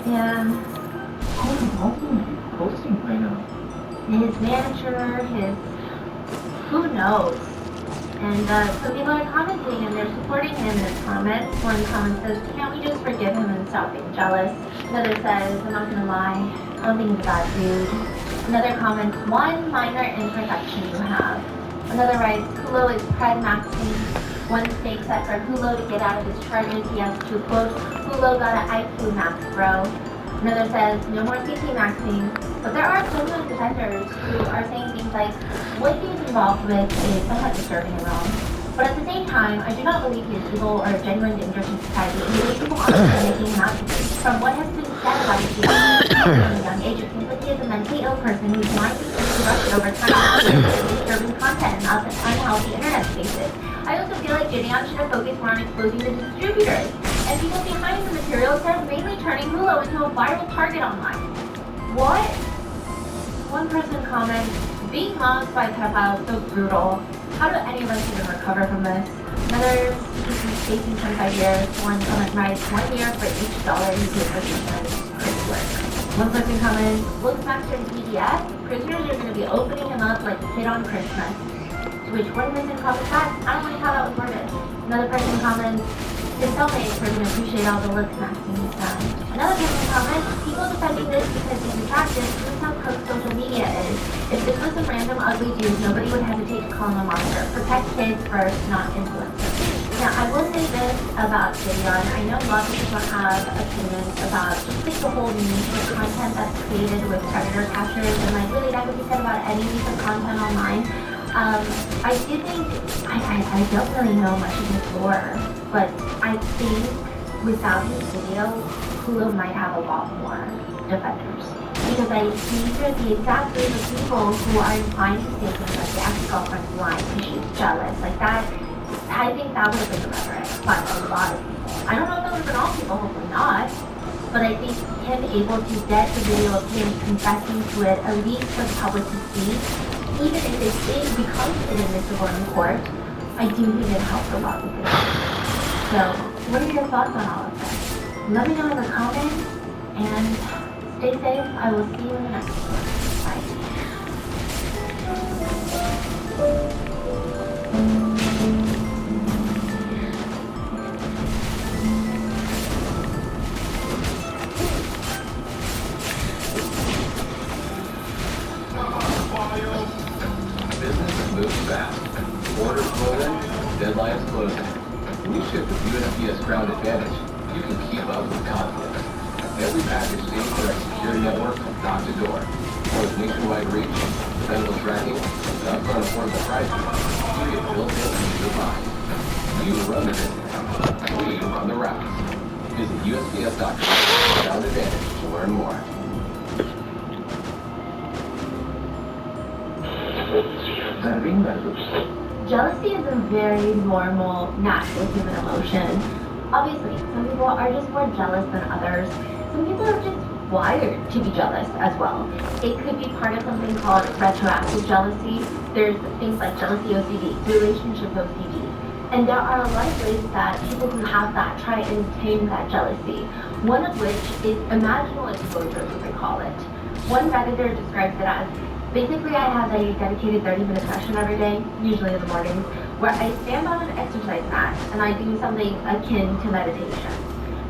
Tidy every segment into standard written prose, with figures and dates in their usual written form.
Yeah. How many are you posting right now? His manager, who knows? And some people are commenting and they're supporting him in his comments. One comment says, can't we just forgive him and stop being jealous? Another says, I'm not gonna lie, I don't think he's a bad dude. Another comments, one minor imperfection you have. Another writes, Hulo is pride maxing. One states that for Hulo to get out of his charges, he has to, quote, Hulo got an IQ max, bro. Another says, no more CP maxing. But there are genuine defenders who are saying things like, what he is involved with is somewhat disturbing and wrong. But at the same time, I do not believe he is evil or a genuine danger to society. And the way people are making him out to be. From what has been said about his at a young age, it seems like he is a mentally ill person whose mind is corrupted over time with disturbing content and unhealthy internet spaces. I also feel like Gideon should have focused more on exposing the distributors and people behind the material instead of mainly turning Hulo into a viral target online. What? One person comments, being mobbed by pedophiles so brutal. How do any of us even recover from this? Another is facing 25 years. One comment writes, 1 year for each dollar you pay for prisoners. Great work. One person comments, looks back to the PDF, prisoners are going to be opening him up like a kid on Christmas. To which one person comments back, I don't like how that was worded. Another person comments, his cellmates are going to appreciate all the looks maxing he's done. Another person comments, people defending this because he's attractive, this is how crooked social media is. If this was some random ugly dude, nobody would hesitate to call him a monster. Protect kids first, not influencers. Now, I will say this about Gideon. I know lots of people have opinions about just like the whole niche of content that's created with predator captures, and like really that could be said about any piece of content online. I do think, I don't really know much of his lore, but I think without his video, Hulu might have a lot more defenders. Because I think they're the exact group of people who are inclined to say things like the ex-girlfriend's lying because she's jealous. Like that, I think that would have been the rhetoric by a lot of people. I don't know if that would have been all people, hopefully not. But I think him able to get the video of him confessing to it, at least for the public to see, even if it becomes inadmissible in court, I do think it helps a lot with it. So, what are your thoughts on all of this? Let me know in the comments, and stay safe. I will see you in the next one. Bye. Orders rolling, deadlines closing. When you ship with USPS Ground Advantage, you can keep up with confidence. Every package stays for our secure network from dock to door. With nationwide reach, dependable tracking, and upfront affordable pricing, you get built in peace of mind. You run the business. We run the routes. Visit USPS.com Ground Advantage to learn more. Jealousy is a very normal, natural human emotion. Obviously, some people are just more jealous than others. Some people are just wired to be jealous as well. It could be part of something called retroactive jealousy. There's things like jealousy OCD, relationship OCD. And there are a lot of ways that people who have that try and tame that jealousy. One of which is imaginal exposure, as they call it. One Redditor describes it as, basically, I have a dedicated 30-minute session every day, usually in the mornings, where I stand on an exercise mat and I do something akin to meditation.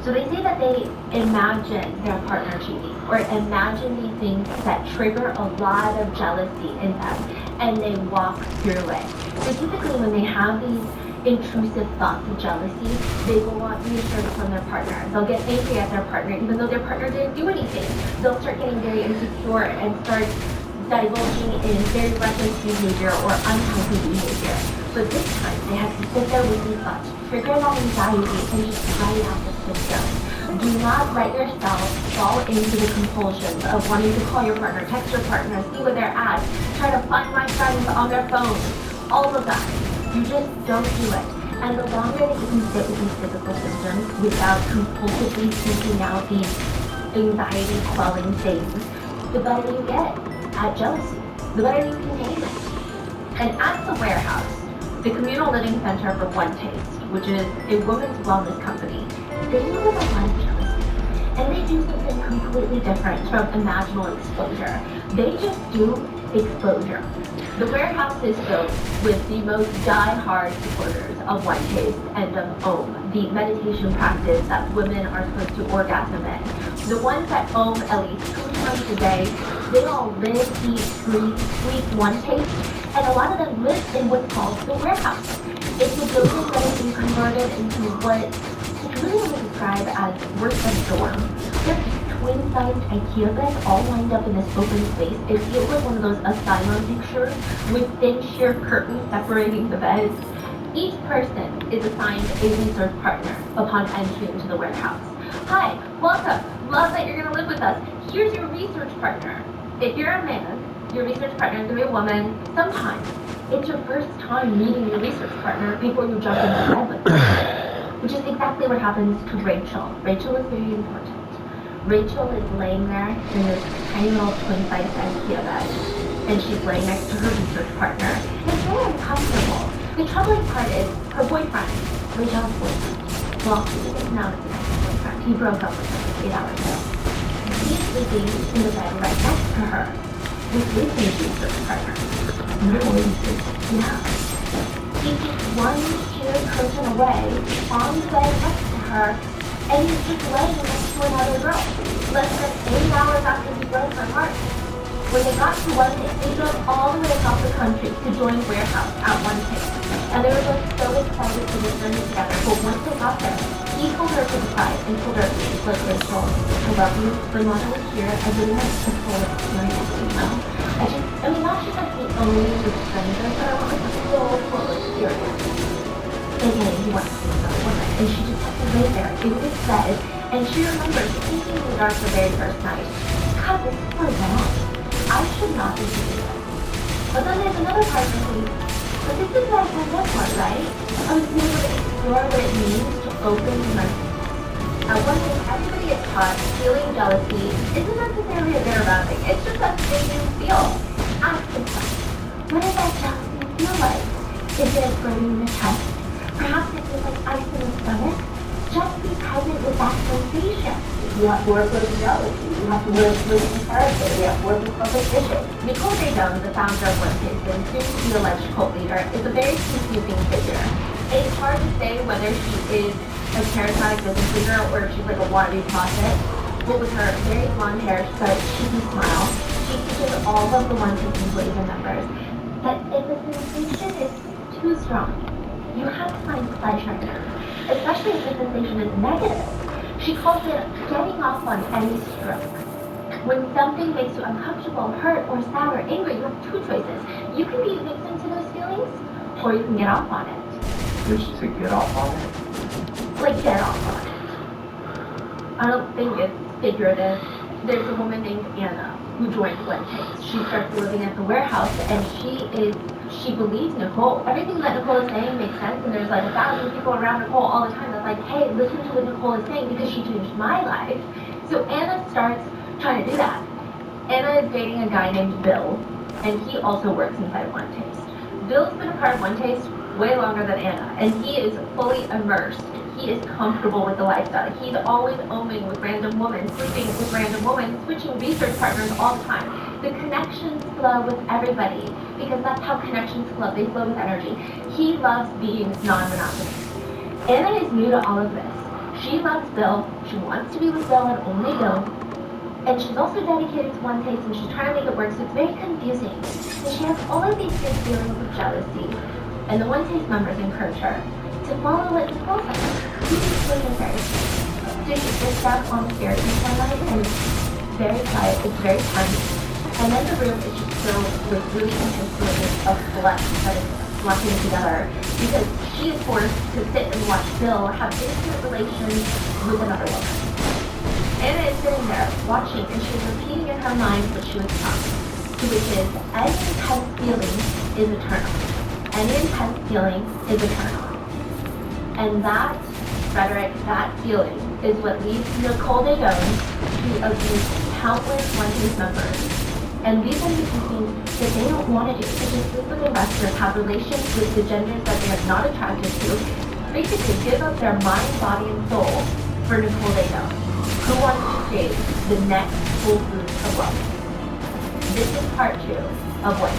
So they say that they imagine their partner cheating, or imagine these things that trigger a lot of jealousy in them, and they walk through it. So typically when they have these intrusive thoughts of jealousy, they will want reassurance from their partner. They'll get angry at their partner, even though their partner didn't do anything. They'll start getting very insecure and start divulging in very reckless behavior or unhealthy behavior. But this time, they have to sit there with these thoughts, trigger that anxiety, and just write out the symptoms. Do not let yourself fall into the compulsions of wanting to call your partner, text your partner, see where they're at, try to find my friends on their phones, all of that. You just don't do it. And the longer that you can sit with these physical symptoms without compulsively seeking out these anxiety-quelling things, the better you get at jealousy, the better you can tame it. And at the warehouse, the Communal Living Center for One Taste, which is a women's wellness company, they deal with a lot of jealousy. and they do something completely different from imaginal exposure. They just do exposure. The warehouse is filled with the most die-hard supporters of One Taste and of Om, the meditation practice that women are supposed to orgasm in. The ones that Om at least 2 times a day, they all live, eat, breathe, sleep One Taste, and a lot of them live in what's called the warehouse. It's a building that has been converted into what you really want to describe as worse than a dorm. They're twin-sized IKEA beds all lined up in this open space. It feels like one of those asylum pictures with thin sheer curtains separating the beds. Each person is assigned a research partner upon entry into the warehouse. Hi, welcome. Love that you're going to live with us. Here's your research partner. If you're a man, your research partner is going to be a woman. Sometimes it's your first time meeting your research partner before you jump into bed with them, which is exactly what happens to Rachel. Rachel is very important. Rachel is laying there in this tiny little twin-sized IKEA bed, and she's laying next to her research partner. It's very uncomfortable. The troubling part is her boyfriend, Rachel's boyfriend. Well, she doesn't know it's an ex-boyfriend. He broke up with her 8 hours ago. He's sleeping in the bed right next to her with his new research partner. Yeah. He's just one sheer curtain away on the bed next to her, and he's just laying next to another girl. Less than 8 hours after he broke her heart. When they got to One Taste, they drove all the way across the country to join Warehouse at One Taste. And they were both so excited to this journey together, but once they got there, he pulled her to the side and told her, look, Rachel, I love you, but not only here, I really have a full experience, you know? I mean, not just like the only with strangers, but I want like a full experience. AKA, he wants to be another woman, and she just had to lay there in his bed, and she remembers thinking in the dark the very first night, God, this is so wrong. I should not be doing this. But then there's another part of me, but this is what I signed up for, right? I was able to explore what it means to open my mind. At One Taste, everybody is taught feeling jealousy isn't necessarily a very bad thing. It's just that they do feel. Ask yourself, what does that jealousy feel like? Is it burning in the chest? Perhaps it feels like ice in the stomach? Just be present with that sensation. You have to work with jealousy. You have to work with character. You have to work with competition. Nicole Day-Jones, the founder of One Taste and soon to be alleged cult leader, is a very confusing figure. It's hard to say whether she is a charismatic business leader or if she's like a wannabe prophet. But with her very blonde hair, such cheeky smile, she teaches all of the One Taste employees and members that if the sensation is too strong, you have to find pleasure in it, especially if the sensation is negative. She calls it getting off on any stroke. When something makes you uncomfortable, hurt, or sad, or angry, you have 2 choices. You can be a victim to those feelings, or you can get off on it. Just to get off on it? Like, get off on it. I don't think it's figurative. There's a woman named Anna who joined One Taste. She starts living at the warehouse, and she believes Nicole. Everything that Nicole is saying makes sense, and there's like 1,000 people around Nicole all the time that's like, hey, listen to what Nicole is saying because she changed my life. So Anna starts trying to do that. Anna is dating a guy named Bill, and he also works inside One Taste. Bill's been a part of One Taste way longer than Anna, and he is fully immersed. He is comfortable with the lifestyle. He's always oming with random women, sleeping with random women, switching research partners all the time. The connections flow with everybody because that's how connections flow. They flow with energy. He loves being non-monogamous. Anna is new to all of this. She loves Bill. She wants to be with Bill and only Bill. And she's also dedicated to One Taste and she's trying to make it work, so it's very confusing. And she has all of these big feelings of jealousy. And the One Taste members encourage her to follow what Nicole says. She's really very so she sits down on the stairs one night and it's very quiet, it's very tense. And then the room is just filled with really intense feelings of flesh that is flushing together because she is forced to sit and watch Bill have intimate relations with another woman. Anna is sitting there watching and she's repeating in her mind what she was taught, which is any intense feeling is a turn on. Any intense feeling is a turn on. And that rhetoric, that feeling, is what leads Nicole Day-Jones to abuse countless One Taste members. And these are the things that they don't want to do, such as sleep with investors, have relations with the genders that they are not attracted to, basically give up their mind, body, and soul for Nicole Day-Jones. Who wants to create the next Whole Foods of wealth? This is part 2 of what?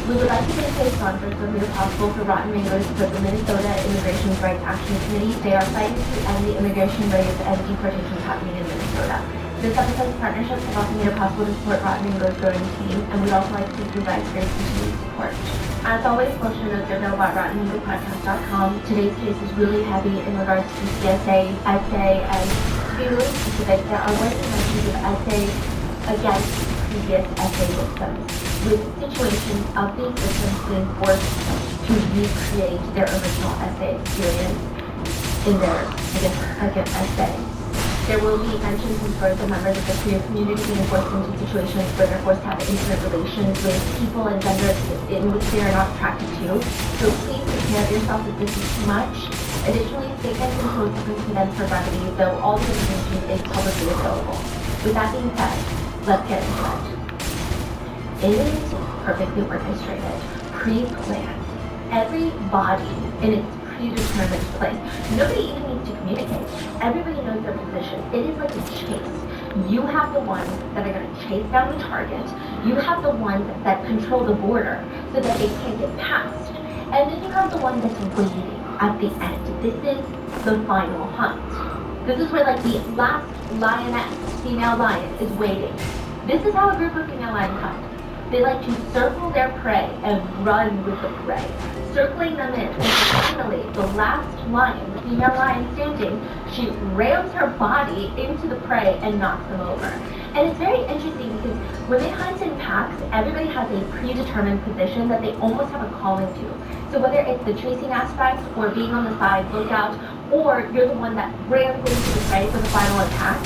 We would like to thank today's sponsors for made it possible for Rotten Mangoes to put the Minnesota Immigration Rights Action Committee. They are fighting to end the immigration raids and deportations happening in Minnesota. This episode's partnerships have also made it possible to support Rotten Mangoes' growing team, and we'd also like to thank you guys for your continued support. As always, post your notes are available at RottenMangoPodcast.com. Today's case is really heavy in regards to CSA, essay, and to be really specific, there are words and mentions of essay against previous essay victims, with situations of these victims being forced to recreate their original essay experience in their, second essay. There will be mentions and stories of members of the queer community being forced into situations where they're forced to have intimate relations with people and genders in which they are not attracted to. So please prepare yourself if this is too much. Additionally, statements and quotes have been condensed for brevity, though all the information is publicly available. With that being said, let's get into it. It is perfectly orchestrated, pre-planned. Every body in its predetermined place. Nobody even needs to communicate. Everybody knows their position. It is like a chase. You have the ones that are going to chase down the target. You have the ones that control the border so that they can't get past. And then you have the one that's waiting at the end. This is the final hunt. This is where like the last lioness, female lion, is waiting. This is how a group of female lions hunt. They like to circle their prey and run with the prey, circling them in. And finally, the last lion, the female lion standing, she rams her body into the prey and knocks them over. And it's very interesting because when they hunt in packs, everybody has a predetermined position that they almost have a calling to. So whether it's the chasing aspect or being on the side, lookout, or you're the one that rams into the prey for the final attack,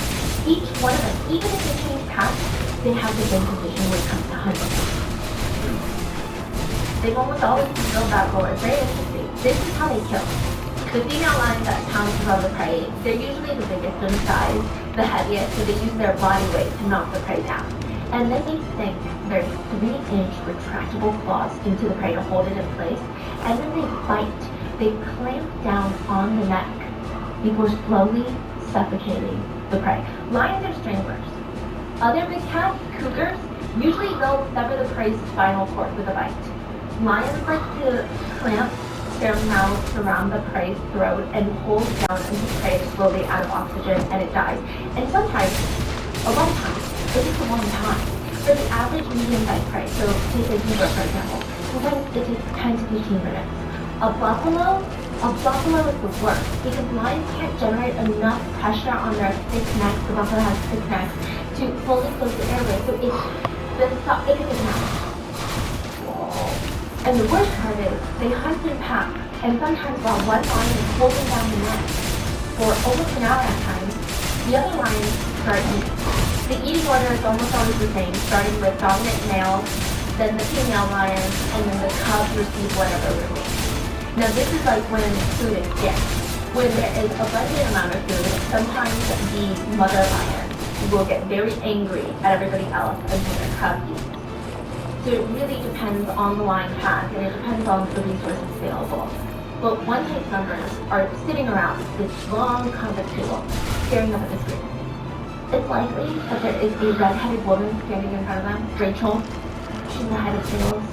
each one of them, even if they change packs, they have the same position when it comes to hunting. They've almost always fulfilled that goal. It's very interesting. This is how they kill. The female lion that pounces on the prey, they're usually the biggest in size, the heaviest, so they use their body weight to knock the prey down. And then they sink their 3-inch retractable claws into the prey to hold it in place, and then they bite. They clamp down on the neck before slowly suffocating the prey. Lions are stranglers. Other big cats, cougars, usually they'll sever the prey's spinal cord with a bite. Lions like to clamp their mouths around the prey's throat and hold down until the prey is slowly out of oxygen and it dies. And sometimes, a lot of times, it takes a long time. For the average medium-sized prey, so take a zebra for example, sometimes it takes 10 to 15 minutes. A buffalo is the worst because lions can't generate enough pressure on their thick necks. The buffalo has thick necks to fully close the airway, so it can take an hour. And the worst part is, they hunt in packs, and sometimes while one lion is holding down the neck for almost an hour at times, the other lions start eating. The eating order is almost always the same, starting with dominant male, then the female lion, and then the cubs receive whatever remains. Now this is like when food is scarce. When there is abundant amount of food, sometimes the mother lion will get very angry at everybody else until their cub eats. So it really depends on the lion pack and it depends on the resources available. But one case members are sitting around this long conference table, staring up at the screen. It's likely that there is a red-headed woman standing in front of them, Rachel. She's the head of sales.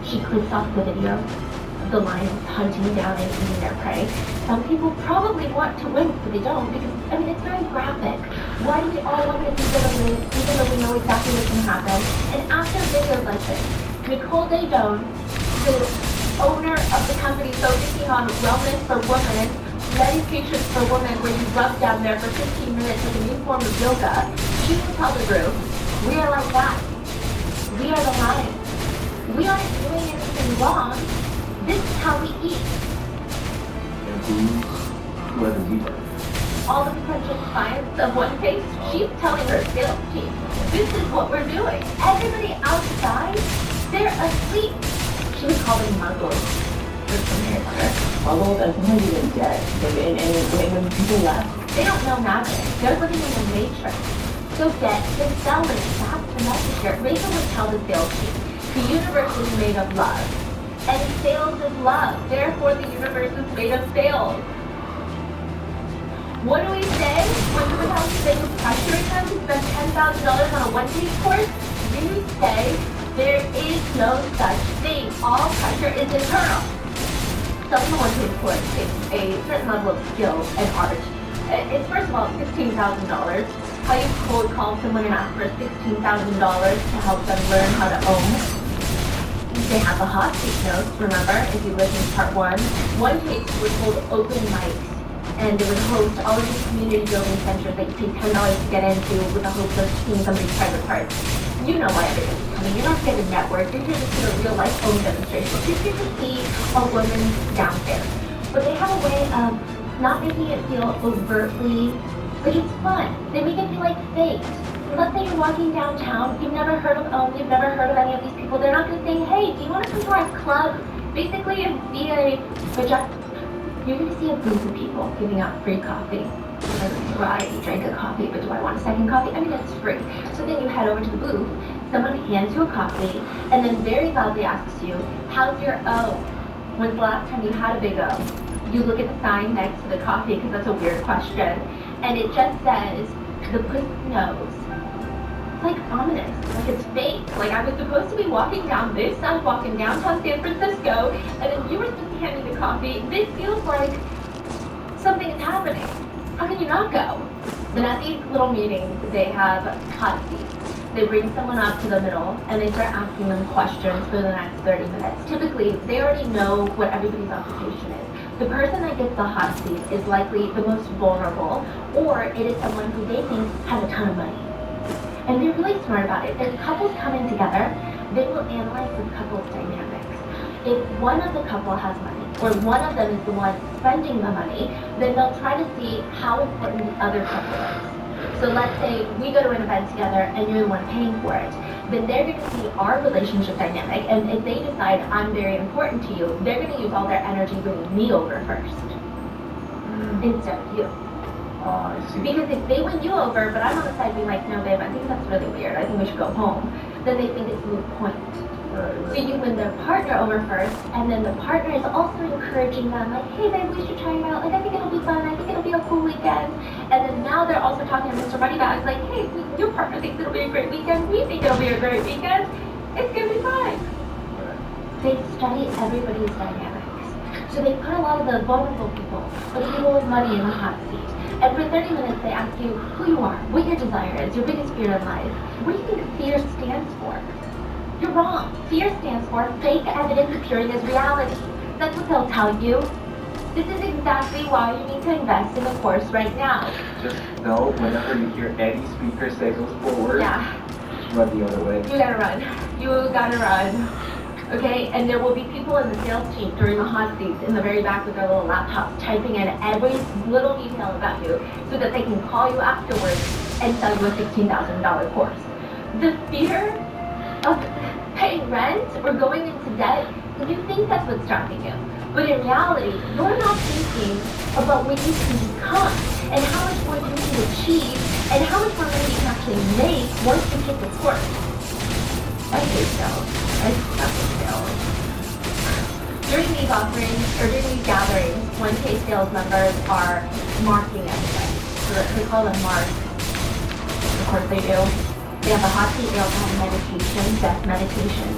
She clicks off the video of the lions hunting down and eating their prey. Some people probably want to win, but they don't because, it's very graphic. Why do we all want to see them win, even though we know exactly what's going to happen? And after videos like this, Nicole Daydone, the owner of the company focusing on wellness for women, meditation for women, where you rub down there for 15 minutes like a new form of yoga, she will tell the group, we are like that. We are the lions. We aren't doing anything wrong. This is how we eat. And who are the zebras? All the potential clients of one case, she's telling her sales team, this is what we're doing. Everybody outside, they're asleep. She would call them muggles. Good for me. Struggled and sometimes even dead. And when people left, They don't know magic. They're living in the matrix. So debt is selling. That's the message here. Rachel would tell the sales team, the universe is made of love. And sales is love. Therefore, the universe is made of sales. What do we say when someone tells us they were pressuring them to spend $10,000 on a one-page course? We say there is no such thing. All pressure is internal. Someone wants to employ a certain level of skill and art. It's first of all $16,000. How you cold call someone and ask for $16,000 to help them learn how to own. They have the hot seat notes, remember, if you listen to part one case would hold open mics, and they would host all of these community building centers that you pay $10 to get into with the hope of seeing somebody's private parts. You know why everybody's coming. You're not here to network. You're here to see a real life home demonstration. You're here to see a woman downstairs. But they have a way of not making it feel overtly, like it's fun. They make it feel like fake. Let's say you're walking downtown, you've never heard of OWN, you've never heard of any of these people. They're not going to say, hey, do you want to come to our club? Basically, you're going to see a booth of people giving out free coffee. Well, I drank a coffee, but do I want a second coffee? I mean, it's free. So then you head over to the booth, someone hands you a coffee, and then very loudly asks you, how's your O? When's the last time you had a big O? You look at the sign next to the coffee, because that's a weird question, and it just says, the pussy knows. It's like ominous, like it's fake. Like I was supposed to be walking down this side, walking downtown San Francisco, and then you were supposed to be handing the coffee. This feels like something is happening. How can you not go? Then at these little meetings, they have hot seats. They bring someone up to the middle, and they start asking them questions for the next 30 minutes. Typically, they already know what everybody's occupation is. The person that gets the hot seat is likely the most vulnerable, or it is someone who they think has a ton of money. And they're really smart about it. If couples coming together, they will analyze the couple's dynamics. If one of the couple has money, or one of them is the one spending the money, then they'll try to see how important the other couple is. So let's say we go to an event together and you're the one paying for it. Then they're going to see our relationship dynamic, and if they decide I'm very important to you, they're going to use all their energy winning me over first, instead of you. I see. Because if they win you over, but I'm on the side being like, no babe, I think that's really weird, I think we should go home, then they think it's a moot point. So you win their partner over first, and then the partner is also encouraging them, like, hey babe, we should try it out, like I think it'll be fun, I think it'll be a cool weekend. And then now they're also talking to Mr. Moneybags, like, hey, your partner thinks it'll be a great weekend, we think it'll be a great weekend, it's gonna be fine. They study everybody's dynamics. So they put a lot of the vulnerable people, or the people with money in the hot seat. And for 30 minutes they ask you who you are, what your desire is, your biggest fear in life. What do you think fear stands for? You're wrong. Fear stands for fake evidence appearing as reality. That's what they'll tell you. This is exactly why you need to invest in the course right now. Just know whenever you hear any speaker say those 4 words, Yeah, run the other way. you gotta run. You gotta run. Okay, and there will be people in the sales team during the hot seats in the very back with their little laptops typing in every little detail about you so that they can call you afterwards and sell you a $16,000 course. The fear of paying rent or going into debt, you think that's what's stopping you. But in reality, you're not thinking about what you can become and how much more you can achieve and how much more money you can actually make once you take the course. I hate sales. I fucking sales. During these offerings, or during these gatherings, 1K sales members are marking everything. So they call them marks. Of course they do. They have a hot seat, they also have meditation, death meditation,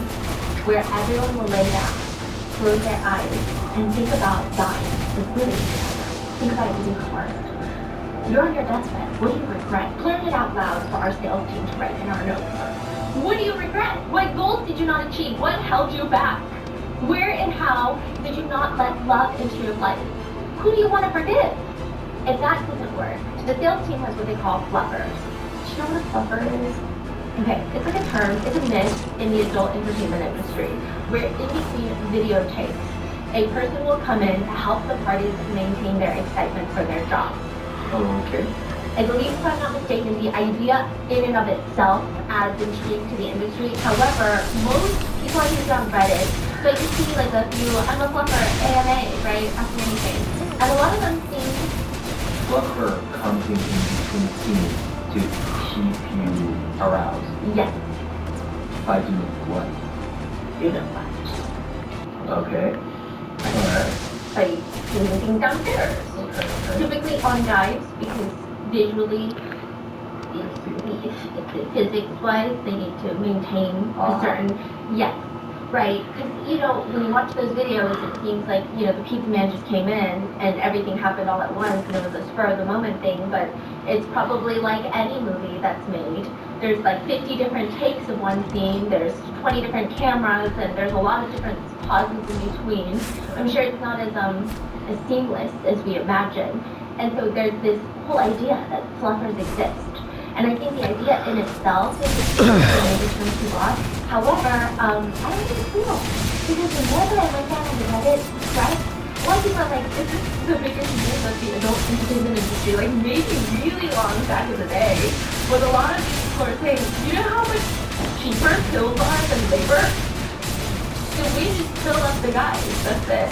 where everyone will lay down, close their eyes, and think about dying, like really think about it being hard. You're on your deathbed. What do you regret? Learn it out loud for our sales team to write in our notes. What do you regret? What goals did you not achieve? What held you back? Where and how did you not let love into your life? Who do you want to forgive? If that doesn't work, the sales team has what they call fluffers. Do you know what a fluffer is? Okay, it's like a term, it's a myth in the adult entertainment industry, where in between videotapes, a person will come in to help the parties maintain their excitement for their job. Okay. I believe, if I'm not mistaken, the idea in and of itself adds intrigue to the industry. However, most before he was on Reddit, so I could see like a few, I'm a fluffer, AMA, right, asking anything. And a lot of them seem, Fluffer comes in between scenes to keep you aroused. yes, By doing what? you know what, Okay. Alright. by doing things downstairs. Okay, okay. Typically on dives, because visually, physics-wise, they need to maintain a certain, yes, right? Because, you know, when you watch those videos, it seems like, you know, the pizza man just came in and everything happened all at once and it was a spur-of-the-moment thing, but it's probably like any movie that's made. There's like 50 different takes of one scene, there's 20 different cameras, and there's a lot of different pauses in between. I'm sure it's not as seamless as we imagine. And so there's this whole idea that fluffers exist. And I think the idea in itself is maybe turns people off. However, I don't think it's real. Because the more that I went down on the Reddit thread, a lot of people are like, this is the biggest myth of the adult entertainment industry, like maybe really long back in the day. But a lot of people are saying, you know how much cheaper pills are than labor? So we just fill up the guys, that's it.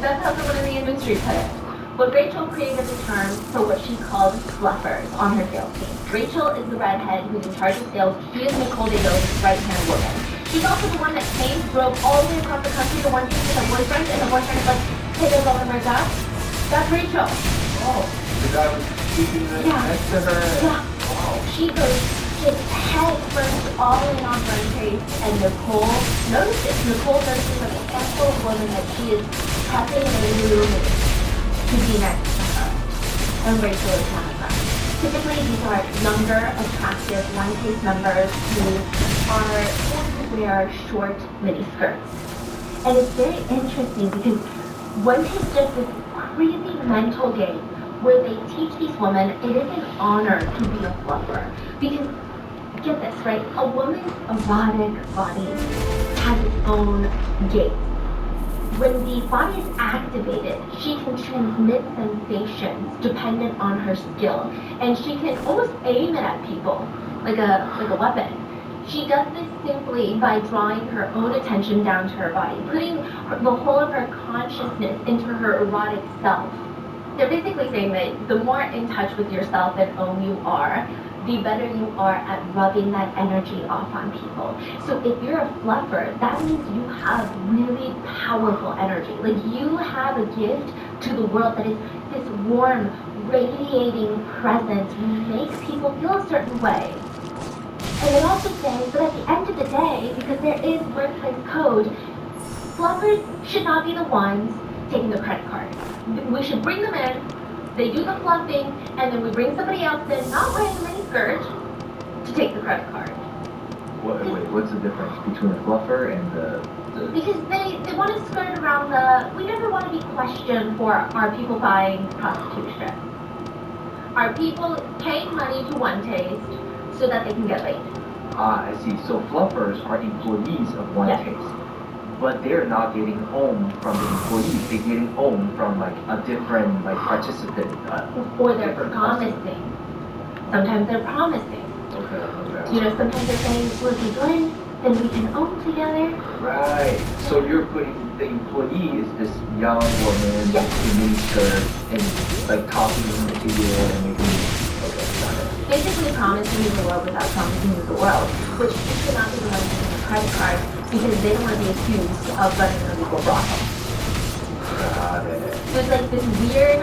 That's how someone in the industry put it. But Rachel created the term for what she called fluffers on her sales team. Rachel is the redhead who's in charge of sales. She is Nicole DeVille's right-hand woman. She's also the one that came, drove all the way across the country to one place with her boyfriend, and the boyfriend is like, hey, there's all of my job. That's Rachel. Oh, the guy was keeping the next to her. Yeah. Wow. She goes just head first all in on her face, and Nicole notices. Nicole notices like a careful woman that she is prepping a new to be next to her. And Rachel is one of them. Typically, these are younger, attractive, one-piece members who are forced to wear short mini skirts. And it's very interesting because one takes just this crazy mental game where they teach these women it is an honor to be a fluffer. Because, get this, right? A woman's erotic body has its own gait. When the body is activated, she can transmit sensations dependent on her skill. And she can almost aim it at people like a weapon. She does this simply by drawing her own attention down to her body, putting the whole of her consciousness into her erotic self. They're basically saying that the more in touch with yourself and own you are, the better you are at rubbing that energy off on people. So if you're a fluffer, that means you have really powerful energy. Like you have a gift to the world that is this warm, radiating presence makes people feel a certain way. And they also say that at the end of the day, because there is workplace code, fluffers should not be the ones taking the credit card. We should bring them in, they do the fluffing, and then we bring somebody else in, not wearing a mini skirt, to take the credit card. Wait, what's the difference between a fluffer and the... Because they want to skirt around we never want to be questioned for are people buying prostitution? Are people paying money to one taste so that they can get laid? Ah, I see. So fluffers are employees of One Yes. Taste. But they're not getting home from the employees. They're getting home from like a different like participant. Or they're different promising. Sometimes they're promising. Okay. You know, sometimes they're saying, well, if you join, then we can own together. Right. So you're putting the employee is this young woman Yes. in mini skirt and like talking to you and making. Okay, got it. Basically promising you the world without promising you the world, which you should not be the one using a credit card because they don't want to be accused of running an illegal brothel. Got it. So it's like this weird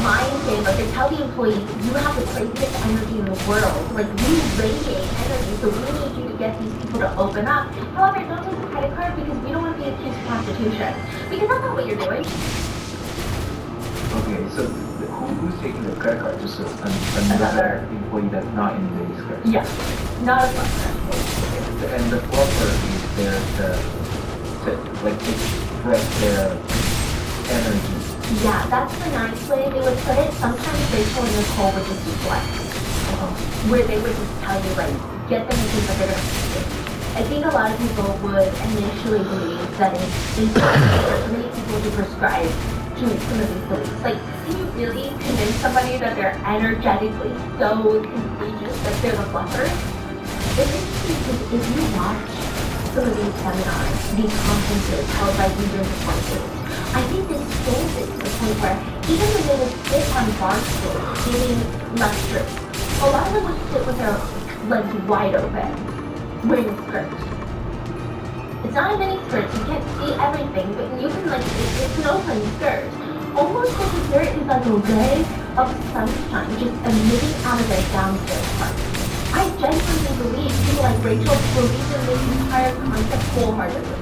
mind game, like they tell the employees, you have the craziest energy in the world, like you radiate energy, so we need you to get these people to open up. However, don't take the credit card because we don't want to be accused of prostitution. Because that's not what you're doing. Okay, so who's taking the credit card? Just another employee that's not in the mini skirt. Yeah, not a fluffer. And the fluffer is there to like express their energy. Yeah, that's the nice way they would put it. Sometimes Rachel and Nicole would just deflect, where they would just tell you, like, get them to think that they're going to. I think a lot of people would initially believe that it's impossible for so many people to prescribe to some of these beliefs. Like, can you really convince somebody that they're energetically so contagious that they're the fluffer? It's interesting because if you watch some of these seminars, these conferences held by leaders of countries. I think this expands it to the point where even when they would sit on bar stools giving lectures, a lot of them would sit with their legs wide open, wearing skirts. It's not a mini skirt, you can't see everything, but you can it's an open skirt. Almost like the skirt is like a ray of sunshine just emitting out of their downstairs part. I genuinely believe people like Rachel believe in this entire concept wholeheartedly.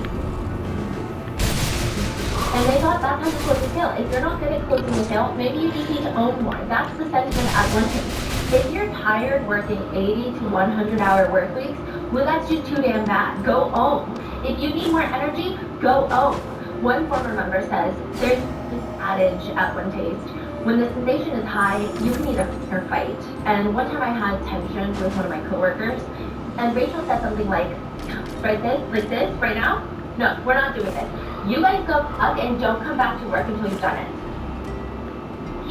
And they thought that's how to close the sale. If you're not good at closing the sale, maybe you just need to own more. That's the sentiment at one thing. If you're tired working 80 to 100 hour work weeks, well, that's just too damn bad. Go own. If you need more energy, go own. One former member says, there's this adage at One Taste, when the sensation is high, you can either fight. And one time I had tension with one of my coworkers, and Rachel said something like this, right now? No, we're not doing it. You guys go up and don't come back to work until you've done it.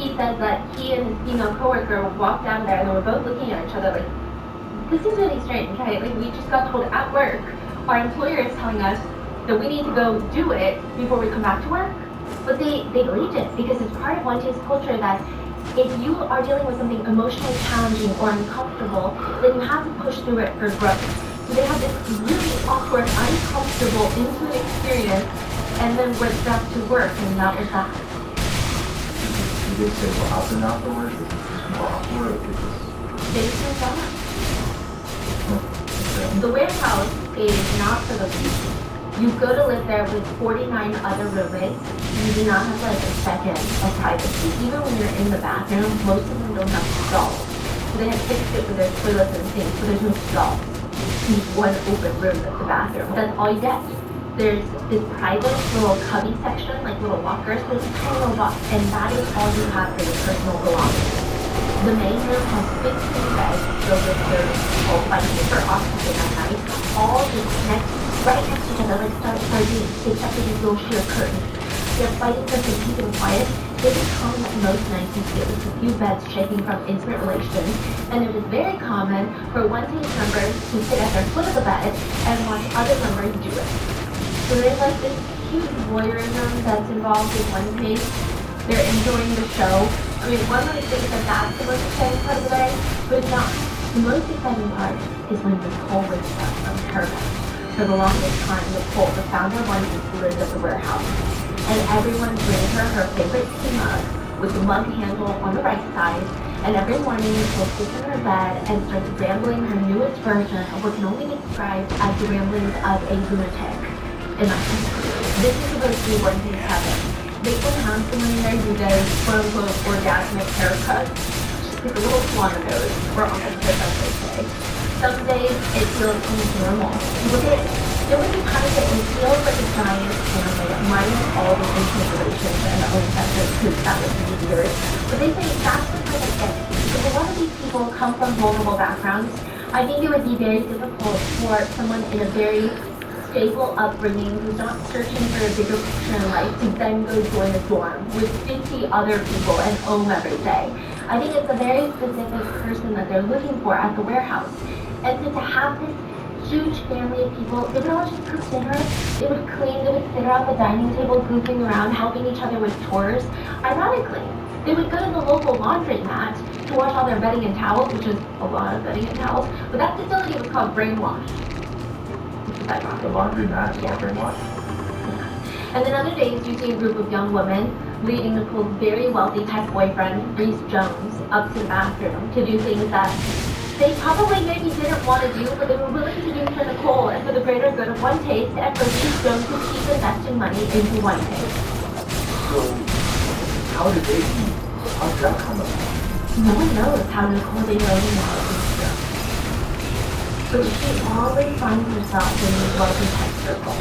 He says that he and his female coworker walked down there and they were both looking at each other like, this is really strange, right? Like, we just got told at work, our employer is telling us that we need to go do it before we come back to work. But they believed it because it's part of One Taste culture that if you are dealing with something emotionally challenging or uncomfortable, then you have to push through it for growth. So they have this really awkward, uncomfortable, intimate experience and then went back to work, and that was that. You did say, well, after and afterwards, is it more awkward or is it? They said that. The warehouse is not for the weak. You go to live there with 49 other roommates. You do not have like a second of privacy. Even when you're in the bathroom, most of them don't have stalls. So they have fixed it with their toilets and sinks, but there's no stall. It's one open room that's the bathroom. That's all you get. There's this private little cubby section, like little lockers, but it's a tiny little box, and that is all you have for your personal belongings. The main room has 15 beds filled with 30 people fighting for oxygen at night, all just right next to each other like sardines, except for these little sheer curtains. They're fighting for some peace and quiet. It is common that most nights you sit with a few beds shaking from intimate relations, and it is very common for One Taste members to sit at their foot of the bed and watch other members do it. So there's like this huge voyeurism that's involved with One Taste. They're enjoying the show. I mean, one might think that that's the most exciting part of the day, but it's not. The most exciting part is when Nicole wakes up from her bed. For the longest time, Nicole, the founder of One Taste, lived at the warehouse. And everyone brings her favorite tea mug with the mug handle on the right side. And every morning, Nicole sits in her bed and starts rambling her newest version of what can only be described as the ramblings of a lunatic. And this is supposed to be One Taste heaven. They can have someone in there who does quote-unquote orgasmic haircuts, just like a little swan nose, or almost as they say. Some days it feels normal. Look at it. There would be times that it feels like a giant family, minus all the intimate relations and the unaffected because that would be weird. But they say that's the kind of thing. Because a lot of these people come from vulnerable backgrounds. I think it would be very difficult for someone in a very stable upbringing who's not searching for a bigger picture in life to then go join a dorm with 50 other people and own every day. I think it's a very specific person that they're looking for at the warehouse. And so to have this huge family of people, they would all just cook dinner, they would clean, they would sit around the dining table goofing around, helping each other with chores. Ironically, they would go to the local laundromat to wash all their bedding and towels, which is a lot of bedding and towels, but that facility was called Brainwash. The laundromat is all brainwashed? And then other days you see a group of young women leading Nicole's very wealthy tech boyfriend, Reese Jones, up to the bathroom to do things that they probably maybe didn't want to do, but they were willing to do for Nicole and for the greater good of One Taste and for Reese Jones to keep investing money into One Taste. So, how did that come about? No one knows how Nicole did her own knowledge. But she always finds herself in these wealthy tech circles.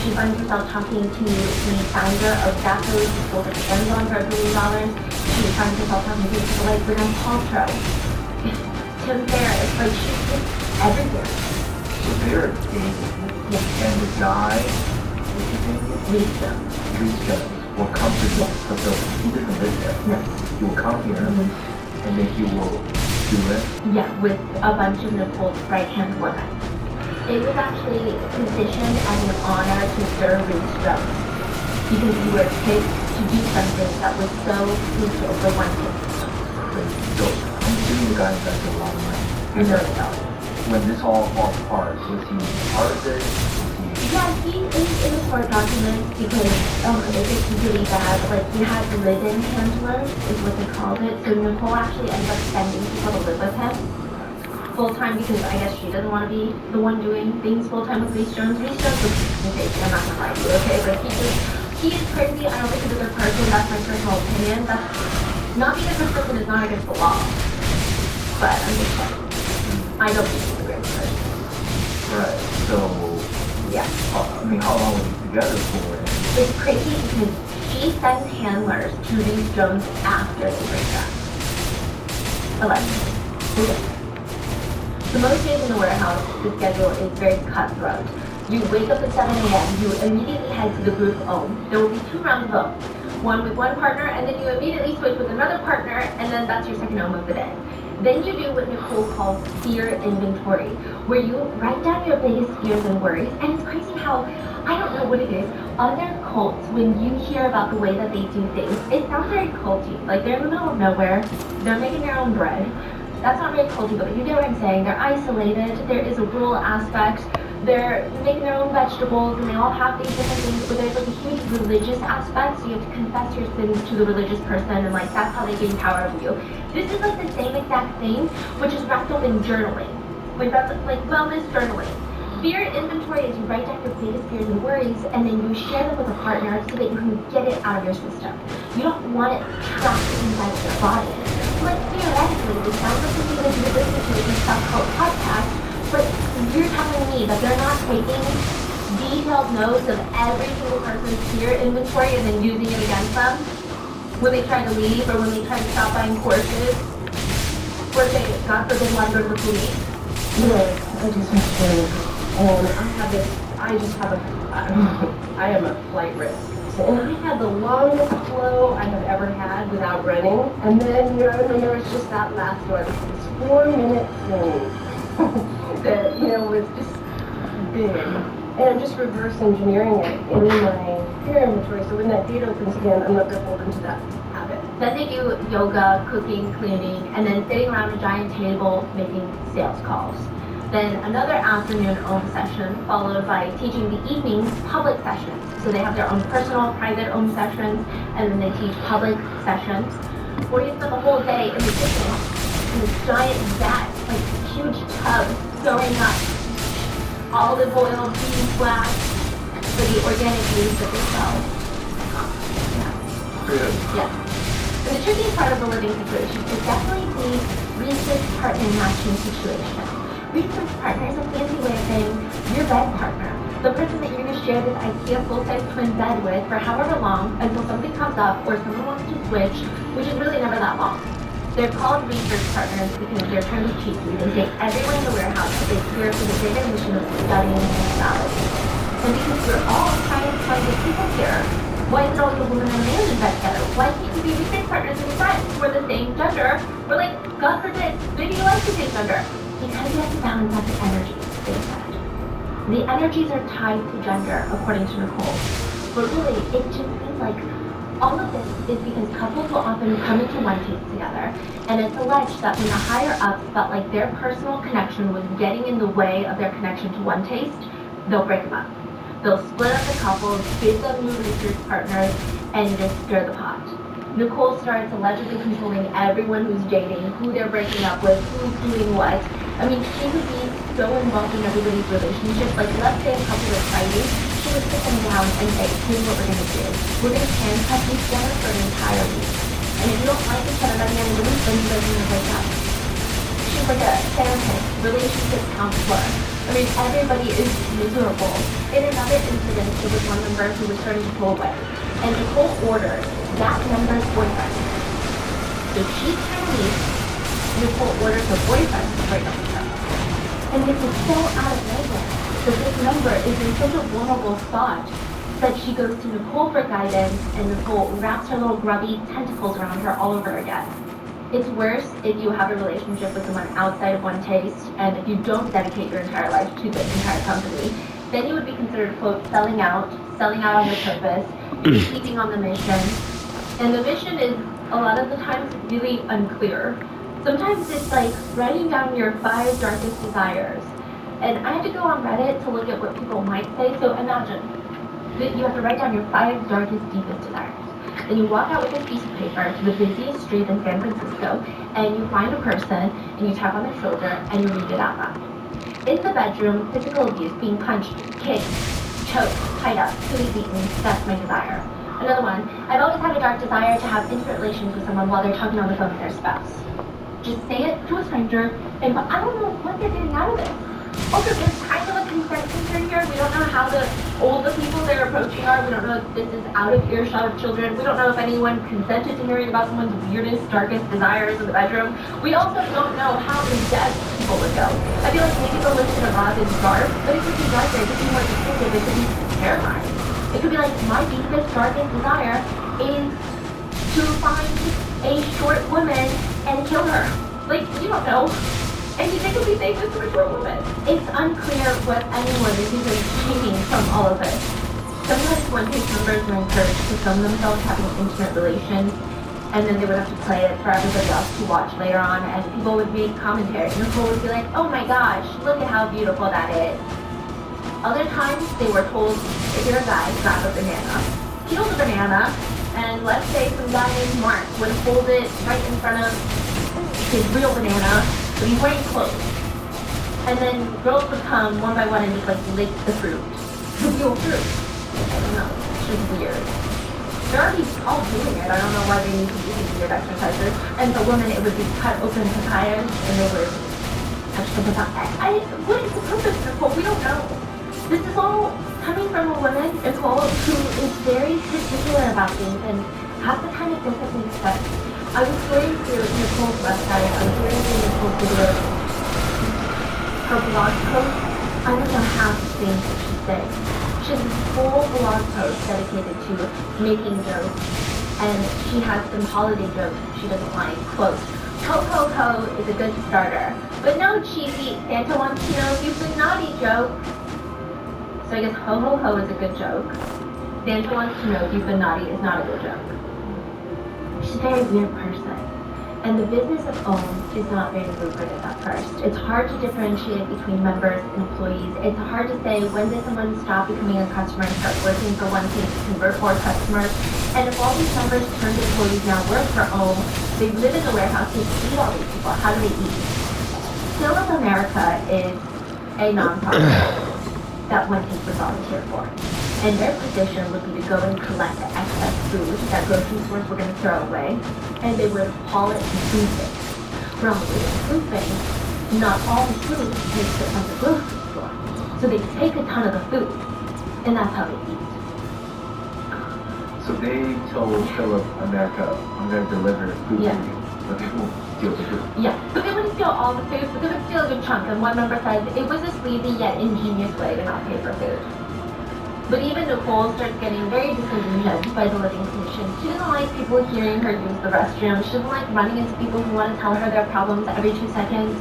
She finds herself talking to the founder of Zappos, who sold her Amazon for $1 billion. She finds herself talking to people like Gwyneth Paltrow, Tim Ferriss. Like, she's just everywhere. So they're dating. Yes. And the guy, what's his name? Reese Jones will come to the facility. He doesn't live there. No. He will come here, and then he will do it. Yeah, with a bunch of Nicole's right-hand women. it was actually positioned as an honor to serve Reese Jones because you were picked to do something that was so crucial for one team. So, I'm assuming the guy invested a lot of money. $1 million. When this all falls apart, was he part of it? Yeah, he is in the court documents because it gets really bad. Like, he had live-in handlers, is what they called it. So Nicole actually ended up sending people to live with him full-time because I guess she doesn't want to be the one doing things full-time with Reese Jones. Reese Jones was crazy, I'm not gonna lie to you, okay? But he is crazy. I don't think he's a good person. That's my personal opinion. That's not being a good person is not against the law. But I'm just saying, I don't think he's a great person. Right, so... Yeah. I mean, how long were you together for? It's crazy because she sends handlers to Reese Jones after they break up. Allegedly. Okay. So most days in the warehouse, the schedule is very cutthroat. You wake up at 7 a.m., you immediately head to the group home. There will be 2 rounds of home. One with one partner, and then you immediately switch with another partner, and then that's your second home of the day. Then you do what Nicole calls fear inventory, where you write down your biggest fears and worries. And it's crazy how, I don't know what it is, other cults, when you hear about the way that they do things, it sounds very culty. Like they're in the middle of nowhere, they're making their own bread. That's not very culty, but you get what I'm saying. They're isolated, there is a rural aspect, they're making their own vegetables, and they all have these different things, but there's like a huge religious aspect, so you have to confess your sins to the religious person, and like that's how they gain power over you. This is like the same exact thing, which is wrapped up in journaling. Like that's like wellness journaling. Fear inventory is you write down your biggest fears and worries, and then you share them with a partner so that you can get it out of your system. You don't want it trapped inside your body. Like theoretically, this sounds like something that you would listen to in a self-help podcast, but you're telling me that they're not taking detailed notes of every single person's fear inventory and then using it against them when they try to leave or when they try to stop buying courses, or they, God forbid, want to go to the police. Yes, I just want to say, I am a flight risk. And I had the longest flow I have ever had without running. And then, there was just that last one, this 4-minute thing that, was just big. And I'm just reverse engineering it in my fear inventory. So when that date opens again, I'm not beholden to that habit. Then they do yoga, cooking, cleaning, and then sitting around a giant table making sales calls. Then another afternoon OM session, followed by teaching the evenings public sessions. So they have their own personal, private OM sessions, and then they teach public sessions. Where you spend the whole day in the kitchen, in this giant vat, like huge tub, stirring up olive oil, bean flax, for the organic leaves that they sell. Yeah. And the trickiest part of the living situation is definitely the research partner matching situation. Research partner is a fancy way of saying your bed partner. The person that you're going to share this IKEA full-size twin bed with for however long until something comes up or someone wants to switch, which is really never that long. They're called research partners because they're trying to cheat you. They take everyone in the warehouse that they here for the greater mission of studying personality. And because we're all science-minded people here, why is it always a woman and a man in bed together? Why can't you be research partners and friends who are the same gender? Or like, God forbid, maybe you like the same gender. Because you have to balance out the energies, they said. The energies are tied to gender, according to Nicole. But really, it just means like, all of this is because couples will often come into one taste together, and it's alleged that when the higher-ups felt like their personal connection was getting in the way of their connection to one taste, they'll break them up. They'll split up the couples, give them new research partners, and just stir the pot. Nicole starts allegedly controlling everyone who's dating, who they're breaking up with, who's doing what. I mean, she would be so involved in everybody's relationship. Like, let's say a couple is fighting, she would sit them down and say, here's what we're going to do. We're going to handcuff you together for an entire week. And if you don't like each other by the end of the week, then you guys are going to break up. She's like a therapist, relationship counselor. I mean, everybody is miserable. In another incident, there was one member who was starting to pull away. And Nicole ordered that member's boyfriend. So she's trying to leave. Nicole orders her boyfriend to break up with her. And this is so out of nowhere that this member is in such a vulnerable spot that she goes to Nicole for guidance, and Nicole wraps her little grubby tentacles around her all over again. It's worse if you have a relationship with someone outside of one taste, and if you don't dedicate your entire life to the entire company, then you would be considered, quote, selling out on your purpose, sleeping on the mission. And the mission is, a lot of the times, really unclear. Sometimes it's like writing down your 5 darkest desires. And I had to go on Reddit to look at what people might say, so imagine that you have to write down your 5 darkest, deepest desires. And you walk out with this piece of paper to the busiest street in San Francisco, and you find a person, and you tap on their shoulder, and you read it out loud. In the bedroom, physical abuse, being punched, kicked, choked, tied up, fully beaten, that's my desire. Another one, I've always had a dark desire to have intimate relations with someone while they're talking on the phone with their spouse. Just say it to a stranger, and I don't know what they're getting out of it. Also, there's kind of a consent feature here. We don't know how old the people they're approaching are. We don't know if this is out of earshot of children. We don't know if anyone consented to hearing about someone's weirdest, darkest desires in the bedroom. We also don't know how in-depth people would go. I feel like maybe the list of odds is dark, but it could be darker, it could be more descriptive, it could be terrifying. It could be like, my deepest, darkest desire is to find a short woman and kill her. Like, you don't know. And you think it would be safe with a short woman. It's unclear what anyone is even achieving from all of this. Sometimes one-page members were encouraged to film themselves having intimate relations, and then they would have to play it for everybody else to watch later on, and people would make commentary. Nicole would be like, oh my gosh, look at how beautiful that is. Other times, they were told, if you're a guy, grab a banana, peel the banana, and let's say some guy named Mark would hold it right in front of his real banana, but he's wearing clothes. And then girls would come one by one and just like lick the fruit. The real fruit. I don't know. It's just weird. They're already all doing it. I don't know why they need to do these weird exercises. And the women, it would be cut open papayas and they would touch the papaya. What is the purpose, Nicole? We don't know. This is all coming from a woman, Nicole, who is very particular about things and half the time it doesn't make sense. I was going through Nicole's website, I was going through Nicole's videos, her blog post. I don't know half the things that she's saying. She has a full blog post dedicated to making jokes, and she has some holiday jokes she doesn't like. Quote, ho ho ho is a good starter, but no cheesy Santa wants to know if you've been naughty joke. So I guess ho ho ho is a good joke. Santa wants to know if you've been naughty is not a good joke. She's a very weird person. And the business of OWN is not very lucrative at first. It's hard to differentiate between members and employees. It's hard to say when did someone stop becoming a customer and start working for one thing to convert more customers. And if all these members turned employees now work for OWN, they live in the warehouse, they feed all these people. How do they eat? Still of America is a nonprofit that one takes would volunteer for. And their position would be to go and collect the excess food that grocery stores were going to throw away, and they would haul it to food banks. From the food banks, not all the food makes it from the grocery store. So they take a ton of the food, and that's how they eat. So they told Philip America, I'm going to deliver food Yeah. to you, but they won't steal the food. Yeah, but they wouldn't steal all the food, but they would steal a good chunk. And one member says it was a sleazy yet ingenious way to not pay for food. But even Nicole starts getting very disillusioned by the living conditions. She doesn't like people hearing her use the restroom. She doesn't like running into people who want to tell her their problems every 2 seconds.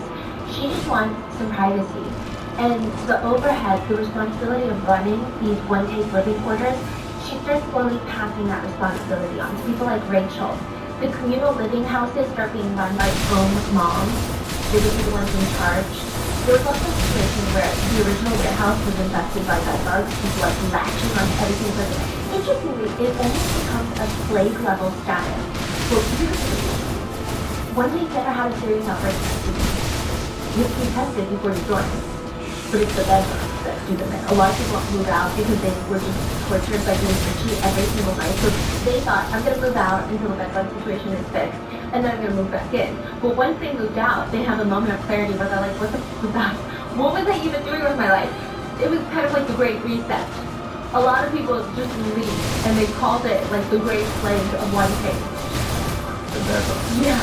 She just wants some privacy. And the overhead, the responsibility of running these one-take living quarters, she starts slowly passing that responsibility on to people like Rachel. The communal living houses start being run by home moms. They're the people in charge. There was also a situation where the original warehouse was infested by bed bugs, people like latching on everything. But interestingly, it almost becomes a plague level status. Well, one day never had a serious outbreak of TB. You have to be tested before you join. But it's the bed bugs that do them in. A lot of people move out because they were just tortured by being itchy every single night. So they thought, I'm going to move out until the bed bug situation is fixed, and then I'm going to move back in. But once they moved out, they have a moment of clarity where they're like, what the f was that? What was I even doing with my life? It was kind of like the Great Reset. A lot of people just leave, and they called it like the Great Plague of one thing. The bed bugs. Yeah.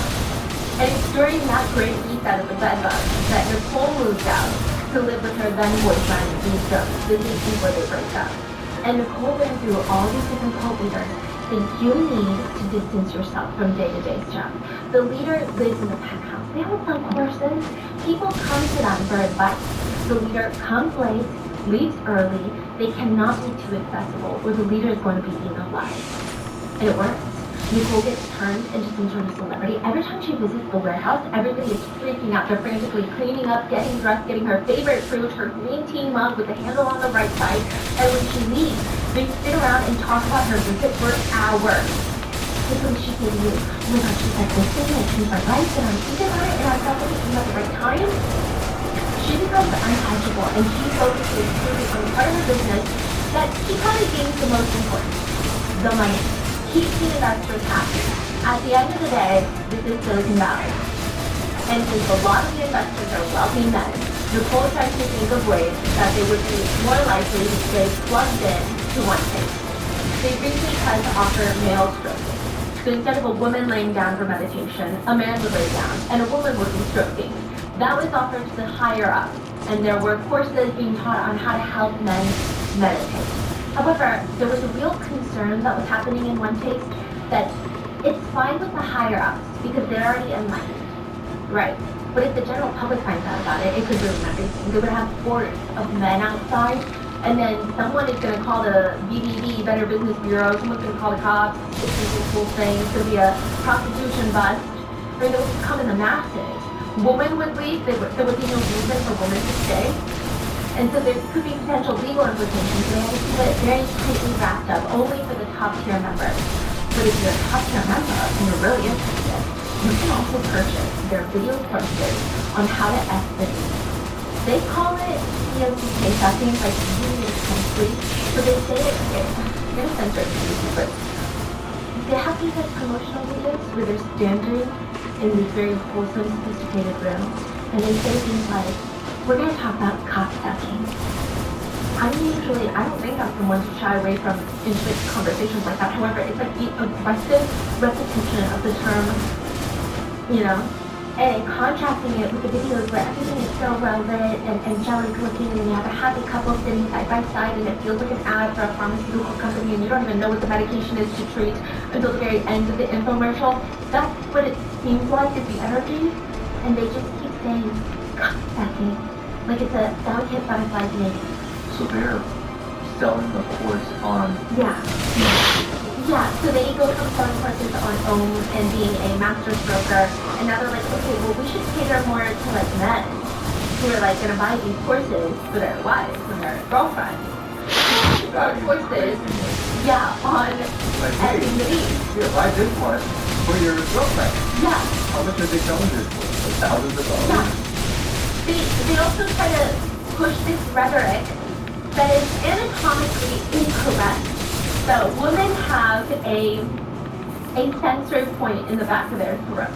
And it's during that Great Reset of the bed bugs that Nicole moved out to live with her then boyfriend, Dean Jones. This is before they break up. And Nicole went through all these different cult leaders, then you need to distance yourself from day-to-day stuff. The leader lives in the penthouse. They don't sell courses. People come to them for advice. The leader comes late, leaves early. They cannot be too accessible, or the leader is going to be eaten alive. And it works. Nicole gets turned into some sort of celebrity. Every time she visits the warehouse, everybody is freaking out. They're frantically cleaning up, getting dressed, getting her favorite fruit, her green tea mug with the handle on the right side. And when she leaves, they sit around and talk about her visit for hours. This is what she said to you. Oh my God, she's like this thing, and she's my life, and I'm thinking about it, and I felt like it came at the right time. She becomes untouchable, and she focuses really on the part of her business that she probably deems the most important, the money. Keep the investors happy. At the end of the day, this is Silicon Valley. And since a lot of the investors are wealthy men, Nicole tries to think of ways that they would be more likely to stay plugged in to one thing. They briefly tried to offer male stroking. So instead of a woman laying down for meditation, a man would lay down, and a woman would be stroking. That was offered to the higher up, and there were courses being taught on how to help men meditate. However, there was a real concern that was happening in One Taste that it's fine with the higher ups because they're already enlightened, right? But if the general public finds out about it, it could ruin everything. They would have hordes of men outside, and then someone is going to call the BBB, Better Business Bureau, someone's going to call the cops, it's going to be this whole thing, it's going to be a prostitution bust, or they would come in the masses. Women would leave, there would be no reason for women to stay. And so there could be potential legal implications. They had to keep it very tightly wrapped up, only for the top tier members. But if you're a top tier member and you're really interested, you can also purchase their video courses on how to F the D. They call it COCK, that means like really complete. So they say it, I'm going to censor it for you, but they have these like promotional videos where they're standing in these very wholesome, sophisticated rooms, and they say things like, we're going to talk about cock-sucking. I don't think I'm someone to shy away from intimate conversations like that. However, it's like the aggressive repetition of the term, and contrasting it with the videos where everything is so well lit and angelic looking, and you have a happy couple sitting side by side, and it feels like an ad for a pharmaceutical company, and you don't even know what the medication is to treat until the very end of the infomercial. That's what it seems like is the energy, and they just keep saying cock-sucking. Like it's a delicate butterfly name. So they're selling the course on... Yeah, so they go from selling courses on OM and being a master stroker, and now they're like, okay, well we should cater more to like men who are like gonna buy these courses for their wives and their girlfriends. Courses, on editing the beat. Yeah, buy this one for your girlfriend. Yeah. How much are they selling this for? Like thousands of dollars? Yeah. They also try to push this rhetoric that is anatomically incorrect. So women have a sensory point in the back of their throat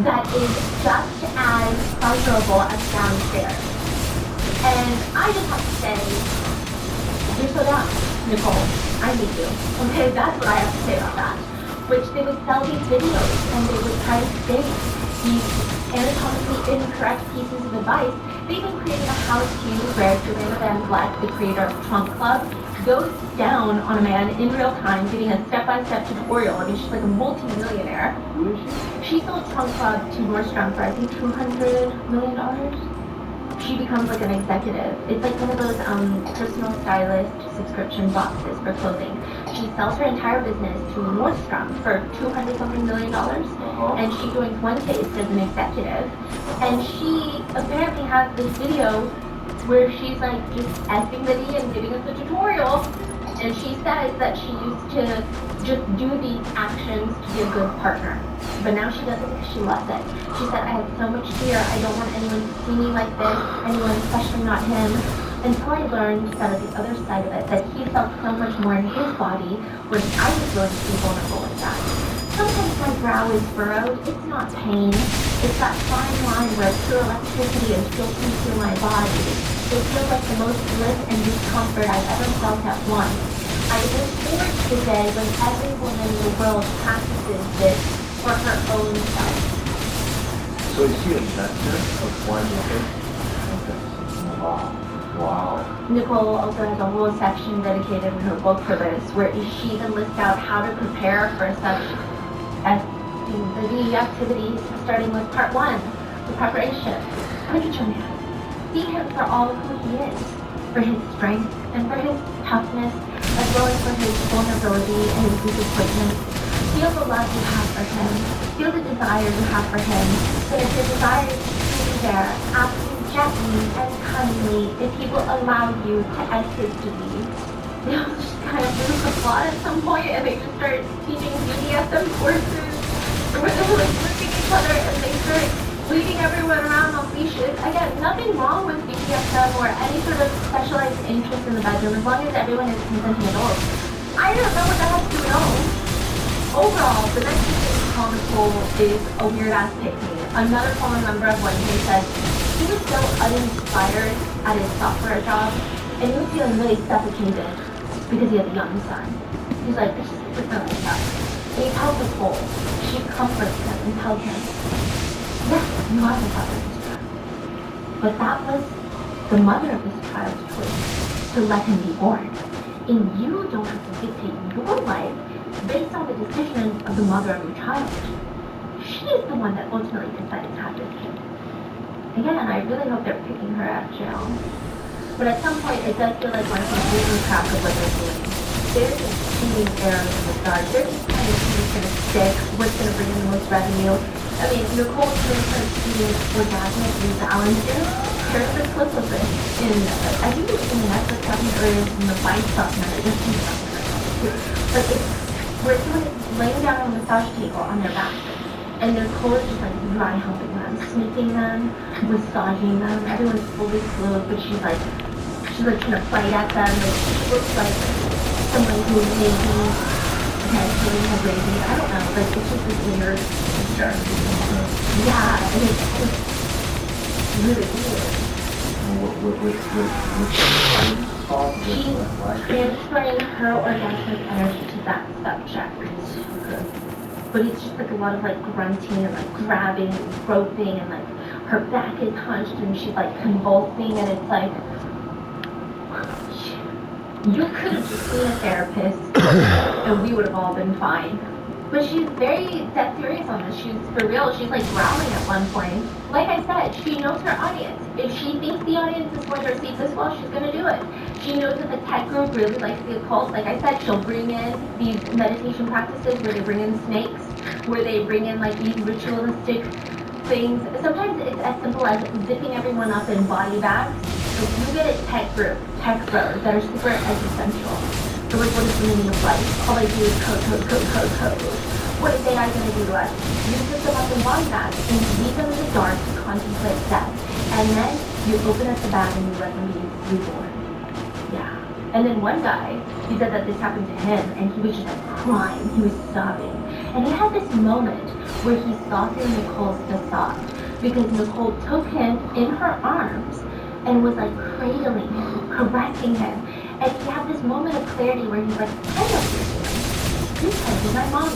that is just as pleasurable as downstairs. And I just have to say, you're so dumb, Nicole. I hate you. Okay, that's what I have to say about that. Which they would sell these videos and they would try to state these anatomically incorrect pieces of advice. They even created a how-to where Joanna Van Vleck, the creator of Trunk Club, goes down on a man in real time, giving a step-by-step tutorial. I mean, she's like a multi-millionaire. Who is she? She sold Trunk Club to Nordstrom for I think $200 million. She becomes like an executive. It's like one of those personal stylist subscription boxes for clothing. She sells her entire business to Nordstrom for $200-something million, and she joins One Taste as an executive. And she apparently has this video where she's like just effing the D and giving us a tutorial. And she says that she used to just do these actions to be a good partner. But now she does it because she loves it. She said, I have so much fear. I don't want anyone to see me like this, anyone, especially not him. Until I learned that at the other side of it, that he felt so much more in his body, where I was willing to be vulnerable with that. Sometimes my brow is furrowed. It's not pain. It's that fine line where pure electricity is filtering through my body. It feels like the most bliss and discomfort I've ever felt at once. I look forward to the day when every woman in the world practices this for her own self. So is she a investor of One Taste? Okay. Wow. Wow. Nicole also has a whole section dedicated in her book for this, where she even lists out how to prepare for such as the DE activities, starting with part 1, the preparation. Look at your man. See him for all who he is, for his strength and for his toughness, as well as for his vulnerability and his disappointment. Feel the love you have for him. Feel the desire you have for him. But if the desire is truly there, ask him gently and kindly if he will allow you to end his disease. They'll just kind of lose the plot at some point and they just start teaching BDSM courses where they're like lifting each other and they start leading everyone around on leashes. Again, nothing wrong with BDSM or any sort of specialized interest in the bedroom as long as everyone is consenting adults. I don't know what the heck's going on. Overall, the next thing to call Nicole is a weird-ass pick-me. Another former member of Wednesday said he was so uninspired at his software job, and he was feeling really suffocated because he has a young son. He's like, this is really tough. And he tells Nicole, she comforts him and tells him, yes, you are the father of this child. But that was the mother of this child's choice to let him be born. And you don't have to dictate your life based on the decision of the mother of your child. She is the one that ultimately decided to have this kid. Again, I really hope they're picking her out of jail. But at some point, it does feel like once you're losing track of what they're doing, they're just shooting arrows in the dark. They're just trying to see what's going to stick, what's going to bring in the most revenue. I mean, Nicole's doing some shooting orgasmic rebalances. There's this clip of this in, I think it was in the Netflix documentary or in the Vice documentary. There's two documentaries. But it's where someone is laying down on a massage table on their back. And Nicole is just like dry humping them, sniffing them, massaging them. Everyone's fully clothed, but she's like trying to fight at them. And she looks like someone who maybe potentially has rabies. I don't know, but it's just this weird. Yeah, and it's just really weird. She's transferring her orgasmic energy to that subject. But it's just like a lot of like grunting and like grabbing and groping and like her back is hunched and she's like convulsing and it's like you could have just seen a therapist and we would have all been fine. But she's very dead serious on this. She's for real. She's like growling at one point. Like I said, she knows her audience. If she thinks the audience is going to receive this well, she's going to do it. She knows that the tech group really likes the occult. Like I said, she'll bring in these meditation practices where they bring in snakes, where they bring in like these ritualistic things. Sometimes it's as simple as zipping everyone up in body bags. If you get a tech group, tech bros that are super existential. So like, what is the meaning of life? All they do is code. What is AI going to do to us? You zip them up in body bags and leave them in the dark to contemplate death. And then you open up the bag and you let them be reborn. Yeah. And then one guy, he said that this happened to him and he was just like crying. He was sobbing. And he had this moment where he saw through Nicole's facade because Nicole took him in her arms and was like cradling him, caressing him. And he had this moment of clarity where he's like, I know what you're doing. You're touching my mommy.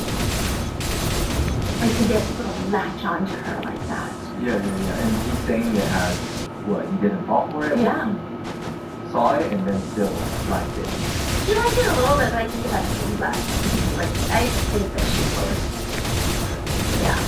Like to get sort of latch onto her like that. Yeah. And he's saying it as what, he didn't fall for it? Yeah. He saw it and then still liked it. She liked it a little bit, but I think that's too much. Like, I think that she was. Yeah.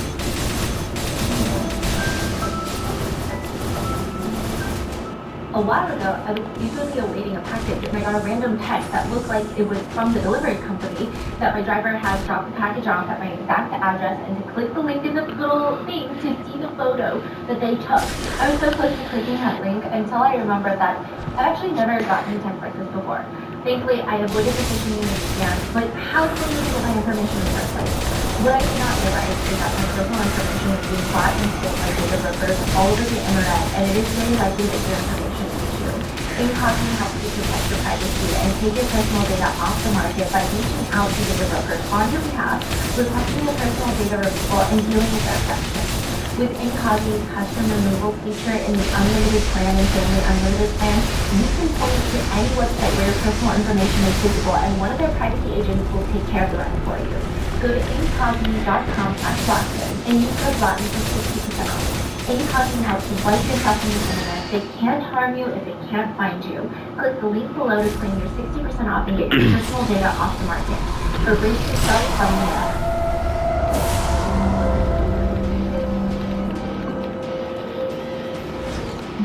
A while ago, I was eagerly awaiting a package and I got a random text that looked like it was from the delivery company that my driver has dropped the package off at my exact address and to click the link in the little thing to see the photo that they took. I was so close to clicking that link until I remembered that I've actually never gotten a text like this before. Thankfully, I avoided the phishing and scam, but how can you get my information in the first place? What I did not realize is that my personal information is being bought and sold by data brokers all over the internet, and it is very likely that your information is true. Incognito helps you protect your privacy and take your personal data off the market by reaching out to data brokers on your behalf, requesting your personal data removal, and dealing with their exceptions. With Incognito's custom removal feature in the unlimited plan and family unlimited plan, you can point to any website where your personal information is visible and one of their privacy agents will take care of the rest for you. Go to incognito.com/Blackman and use code BLACKMAN for 60% off. Incognito helps you wipe yourself from the internet, They can't harm you if they can't find you. Click the link below to claim your 60% off and get your personal data off the market. So brace yourself from there.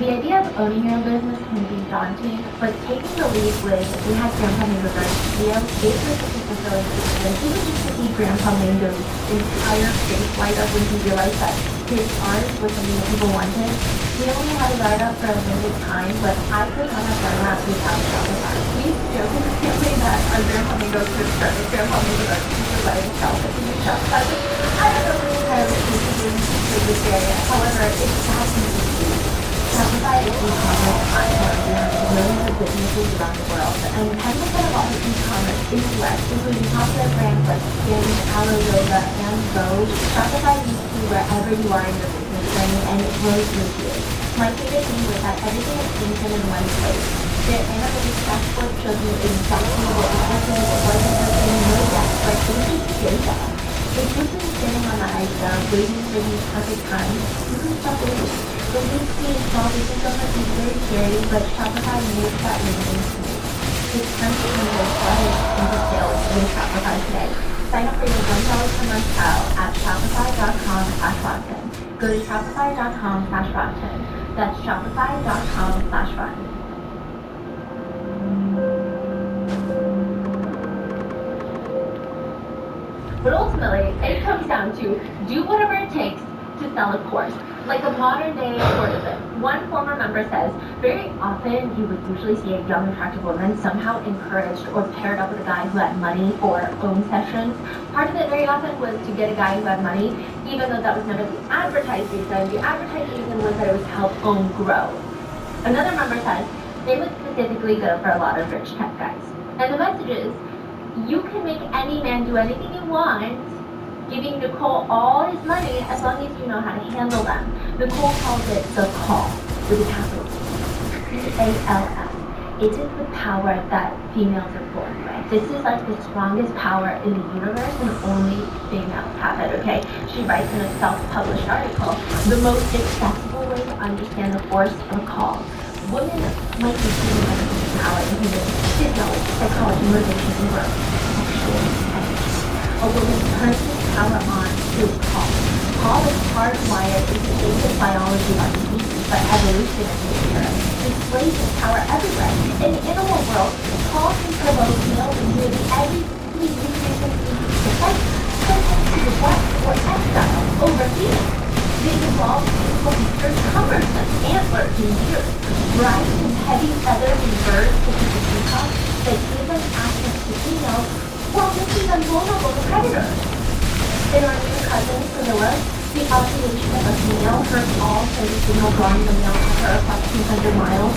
The idea of owning your own business can be daunting, but taking the lead with we had Grandpa Mango's art studio gave her such a fulfilling experience. Even just to see Grandpa Mango's entire face light up when he realized that his art was something that people wanted. We only had his art up for a limited time, but I could not have done that without Shopify. We used to joke in the family that our Grandpa Mango could start with Grandpa Mango's art studio by himself and he would Shopify. I don't know if it's entirely feasible in this area. However, it's fascinating. Shopify is e-commerce platform for millions of businesses around the world, and 10% of all the e-commerce in the US, including popular brands like Skims, Alo Yoga, and Vogue. Shopify meets you wherever you are in your business journey, and it grows with you. My favorite thing was that everything is synced in one place. Their analytics dashboard shows you exactly what you did, what wasn't working, no guess, like it was just data. If you've been sitting on that idea, waiting for these perfect times, you can stop waiting. The lead being small business owners is very scary, but Shopify makes that waiting smooth. It's time to turn your started into sales with Shopify today. Sign up for your $1 per month trial at shopify.com/Rockton. Go to shopify.com/Rockton. That's shopify.com/Rockton. But ultimately, it comes down to do whatever it takes to sell a course. Like a modern day courtesan. One former member says, very often you would usually see a young attractive woman somehow encouraged or paired up with a guy who had money for phone sessions. Part of it very often was to get a guy who had money, even though that was never the advertised reason. The advertised reason was that it was to help own grow. Another member says, they would specifically go for a lot of rich tech guys. And the message is, you can make any man do anything you want, giving Nicole all his money as long as you know how to handle them. Nicole calls it the call, with a capital C-A-L-L. It is the power that females are born with. This is like the strongest power in the universe and only females have it, okay? She writes in a self-published article, the most accessible way to understand the force of a call. Women might be feeling like power in human physiology, psychology, motivation, and growth. Sexual energy. A woman turns this power on through call. Call is hardwired into basic biology by species, but evolution in nature displays this power everywhere. In the animal world, call can provoke males in nearly every reproducing species to fight, such as to the death or exile, overheating. These evolved physical features cumbersome antlers and ears, bright and heavy feathers in birds such as the peacock that give them access to females while making them vulnerable to predators. In our near cousin, gorillas, the ovulation of a female hurts all send a signal drawing the male to her across 200 miles.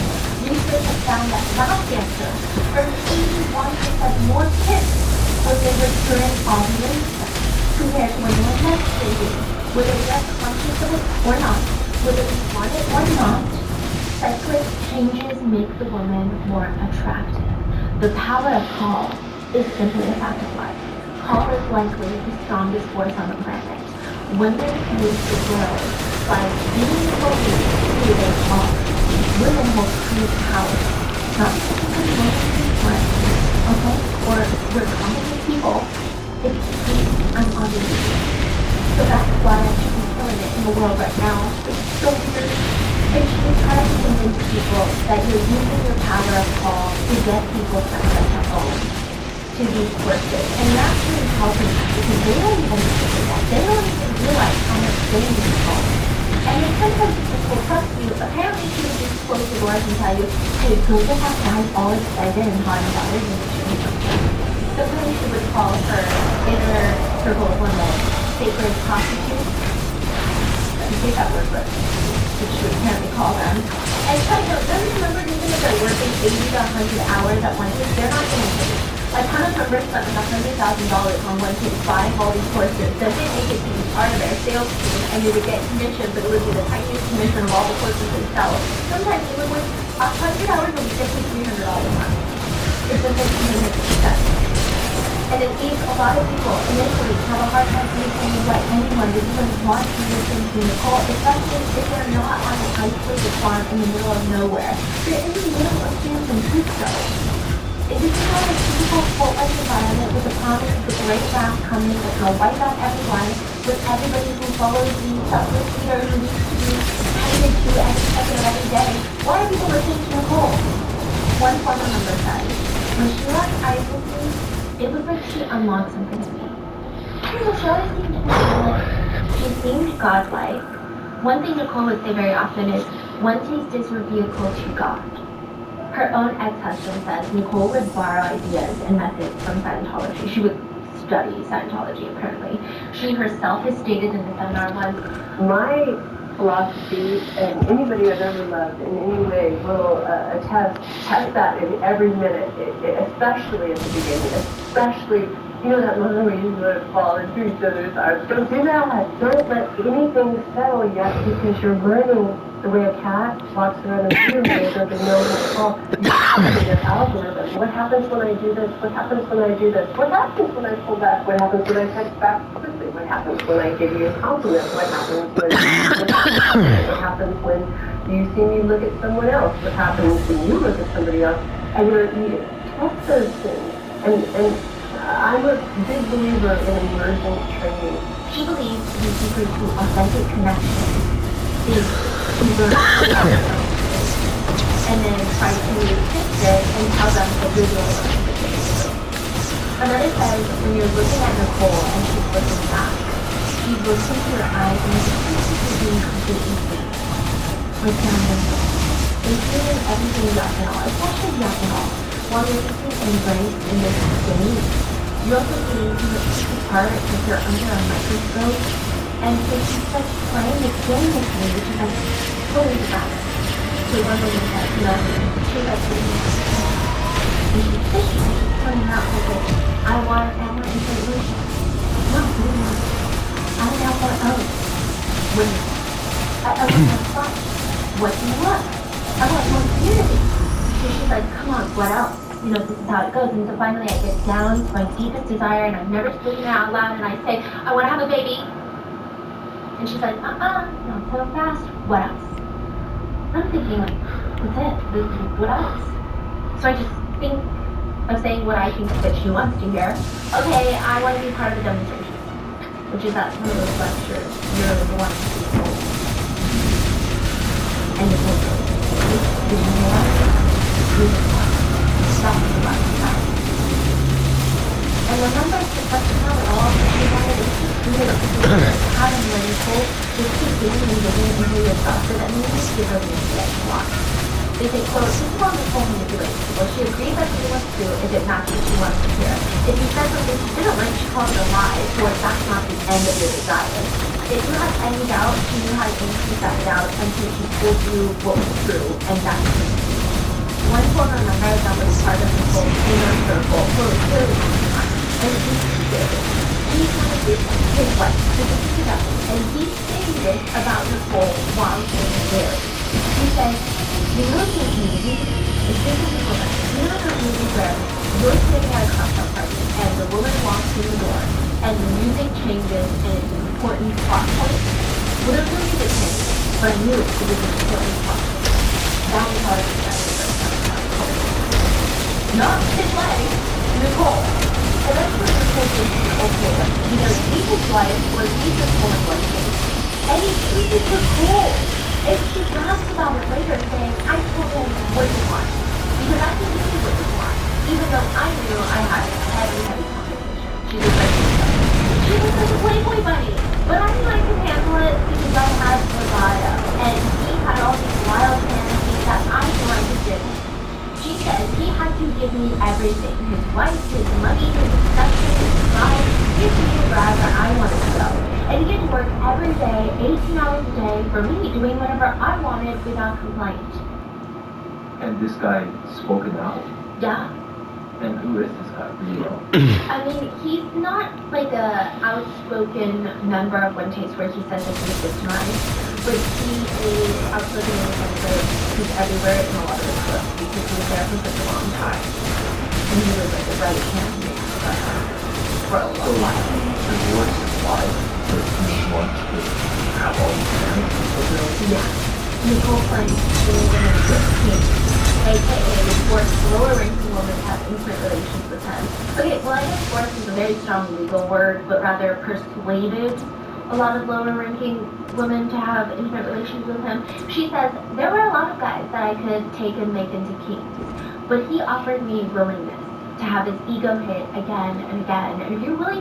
Research has found that lap dancers earn 81% more tips when they return ovulation compared to when they were menstruating. Whether we are conscious of it or not, whether we want it or not, cyclic changes make the woman more attractive. The power of call is simply a fact of life. Call is likely the strongest force on the planet. Women move the world by being obedient to their call. Women will create power, not because we're women, okay? Or we're competent people. It's because I'm obedient. So that's why I should be killing it in the world right now. It's so weird. It should be trying to convince people that you're using your power of call to get people to own to these courses. And you're actually helping them because they don't even think that. They don't even realize how much they need call. And then sometimes people will trust you. Apparently she would just close the doors and tell you, hey, go get that guy all excited and hot about it and make sure you don't get it. Sometimes she would call her inner circle of women sacred prostitutes. Let me take that word for it. Which she would apparently call them. And side note, those members, even if they're working 80 to 100 hours at one time, they're not getting paid. A ton of members spent like $100,000 on one page buying all these courses. Then they make it to be part of their sales team and they would get commission, but it would be the tiniest commission of all the courses they sell. Sometimes even with 100 hours a week, they pay $300 a month. It's just like human success. And it leaves a lot of people initially have a hard hard time understanding why anyone would even want to listen to Nicole, especially if they're not on an isolated farm in the middle of nowhere. They're in the middle of San Francisco. This is not a typical cult-like environment with the promise of the great wrath coming that's going to wipe out everyone, with everybody who follows the selfless leader who needs to be hated to every second of every day. Why are people listening to Nicole? One former member said, when she left Isley, it was like she unlocked something in me. She always seemed to be like she seemed godlike. One thing Nicole would say very often is, one taste is her vehicle to God. Her own ex-husband says Nicole would borrow ideas and methods from Scientology. She would study Scientology, apparently. She herself has stated in the seminar once, My philosophy, and anybody I've ever loved in any way will test that in every minute, especially at the beginning, especially, you know, that moment where you sort of fall into each other's arms. Don't do that. Don't let anything settle yet, because you're learning the way a cat walks around the room and doesn't know how to talk. Your algorithm. What happens when I do this? What happens when I do this? What happens when I pull back? What happens when I text back quickly? What happens when I give you a compliment? What happens when you see me look at someone else? What happens when you look at somebody else? And you test those things. And I'm a big believer in immersion training. she believes the secret to authentic connection is to learn and then try to fix it and tell them that you're the only one who can fix it. Another says when you're looking at Nicole and she's looking back, she looks into your eyes and you seem to be being completely free. Like including everything ethanol, especially the ethanol, while you're being embraced in this state. You also believe in the piece apart because you're under a microscope, and so she starts playing this game with me, which is like totally different. So one day you said, you know, she's like, and she's fishing, she's coming out with it. I want information. No, I want more oats. What do you want? I want more fun. What do you want? I want more community. So she's like, come on, what else? You know, this is how it goes. And so finally I get down to my deepest desire, and I've never spoken it out loud, and I say, I want to have a baby. And she's like, not so fast. What else? I'm thinking, like, what's it? What else? So I just think of saying what I think that she wants to hear. Okay, I want to be part of the demonstration, which is at some of those lectures. You're the one to be told. And the whole thing. Did you hear that? Stop the last time. And remember, that's not at all what she wanted to keep doing. Having when you told, just keep giving and giving until you're exhausted, and you just give her the that she wants. They say, quote, this is on the whole manipulates people. She agrees that she wants to do if it matches what she wants to hear. If you said something she didn't like, she calls it a lie, or that's not the end of your desire. If you had any doubt, she knew how to increase that doubt until she told you what was true, and that's the truth. One former member that was part of the whole inner circle for a really long time, and he did. He wanted his wife to get together, and he saying this about Nicole while she was there. He said, you know those movies, especially women, you know those movies where you're sitting at a cocktail party, and the woman walks through the door, and the music changes, and it's an important plot point? Well, there's no music change, but I knew it was an important plot point. That was how I decided. Not his wife, Nicole. Eventually Nicole takes Nicole. Either he's his wife or he's his woman one day. And he chooses Nicole. And she laughs about it later saying, I told him what you want. Because I can do what you want. Even though I knew I had a heavy conversation. She was like, she was like a Playboy bunny. But I knew I could handle it because I had bravado. And he had all these wild fantasies that I knew I could do. She says he had to give me everything. His wife, his money, his affection, his pride. He had to be wherever I wanted to go. And he had to work every day, 18 hours a day, for me, doing whatever I wanted without complaint. And this guy spoke it out? Yeah. And who is this guy? Do you know? I mean, he's not like a outspoken member of One Taste where he says that he's victimized, but he is outspoken in the sense that he's everywhere in a lot of his books because he was there for such a long time. And he was like the right hand man for a long while. His works why person wants to have all these parents and stuff there. Yeah. Nicole claims she was in a good king, aka forced lower ranking women to have intimate relations with him. Okay, well I guess forced is a very strong legal word, but rather persuaded a lot of lower ranking women to have intimate relations with him. She says, there were a lot of guys that I could take and make into kings, but he offered me willingness to have his ego hit again and again, and if you're willing to